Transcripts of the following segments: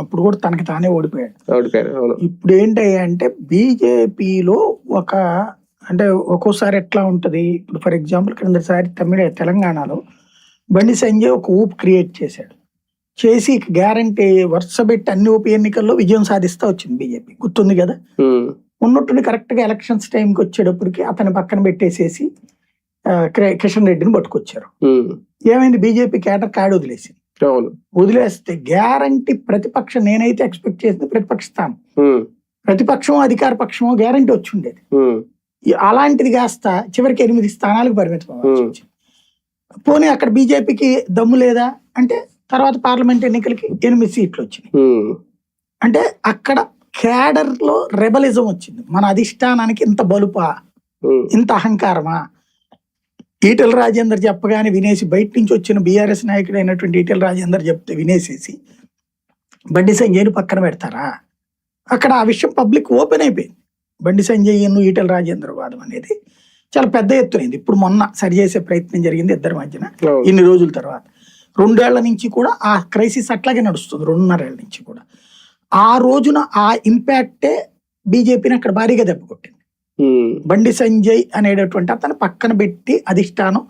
అప్పుడు కూడా తనకి తానే ఓడిపోయాడు. అవును. ఇప్పుడు ఏంటంటే బీజేపీలో అంటే ఒక్కోసారి ఎట్లా ఉంటది, ఇప్పుడు ఫర్ ఎగ్జాంపుల్ క్రిందసారి తెలంగాణలో బండి సంజయ్ ఒక ఊపు క్రియేట్ చేశాడు. చేసి గ్యారంటీ వరుస పెట్టి అన్ని ఉప ఎన్నికల్లో విజయం సాధిస్తా వచ్చింది బీజేపీ. గుర్తుంది కదా. ఉన్నట్టుండి కరెక్ట్ గా ఎలక్షన్స్ టైంకి వచ్చేటప్పటికి అతని పక్కన పెట్టేసేసి కిషన్ రెడ్డిని పట్టుకొచ్చారు. ఏమైంది, బీజేపీ కేటర్ కాడి వదిలేసింది. వదిలేస్తే గ్యారంటీ ప్రతిపక్షం, నేనైతే ఎక్స్పెక్ట్ చేసింది ప్రతిపక్ష స్థానం, ప్రతిపక్షం అధికార పక్షమో గ్యారంటీ వచ్చి ఉండేది. అలాంటిది కాస్త చివరికి 8 స్థానాలకు పరిమితం అవ్వాల్సి వచ్చింది. పోనీ అక్కడ బీజేపీకి దమ్ము లేదా అంటే తర్వాత పార్లమెంట్ ఎన్నికలకి 8 సీట్లు వచ్చినాయి. అంటే అక్కడ క్యాడర్ లో రెబలిజం వచ్చింది. మన అధిష్టానానికి ఇంత బలుపా, ఇంత అహంకారమా. ఈటెల రాజేందర్ చెప్పగానే వినేసి, బయట నుంచి వచ్చిన బీఆర్ఎస్ నాయకుడు అయినటువంటి ఈటెల రాజేందర్ చెప్తే వినేసేసి బండి సంజయ్ని పక్కన పెడతారా? అక్కడ ఆ విషయం పబ్లిక్ ఓపెన్ అయిపోయింది. బండి సంజయ్ ఈటెల రాజేందర్ వాదం అనేది చాలా పెద్ద ఎత్తునైంది. ఇప్పుడు మొన్న సరిచేసే ప్రయత్నం జరిగింది ఇద్దరి మధ్యన. ఇన్ని రోజుల తర్వాత 2 ఏళ్ల నుంచి కూడా ఆ క్రైసిస్ అట్లాగే నడుస్తుంది. 2.5 ఏళ్ల నుంచి కూడా ఆ రోజున ఆ ఇంపాక్టే బీజేపీని అక్కడ భారీగా దెబ్బ కొట్టింది. బండి సంజయ్ అనేటటువంటి అతను పక్కన పెట్టి అధిష్టానం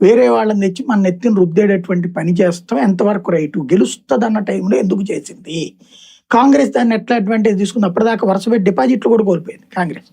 వేరే వాళ్ళని తెచ్చి మన నెత్తిని రుద్దేటటువంటి పని చేస్తాం ఎంతవరకు రైటు, గెలుస్తుంది అన్న టైంలో ఎందుకు చేసింది. కాంగ్రెస్ దాన్ని ఎట్లా అడ్వాంటేజ్ తీసుకుంది, అప్పటిదాకా వరుస పెట్టి డిపాజిట్లు కూడా కోల్పోయింది కాంగ్రెస్.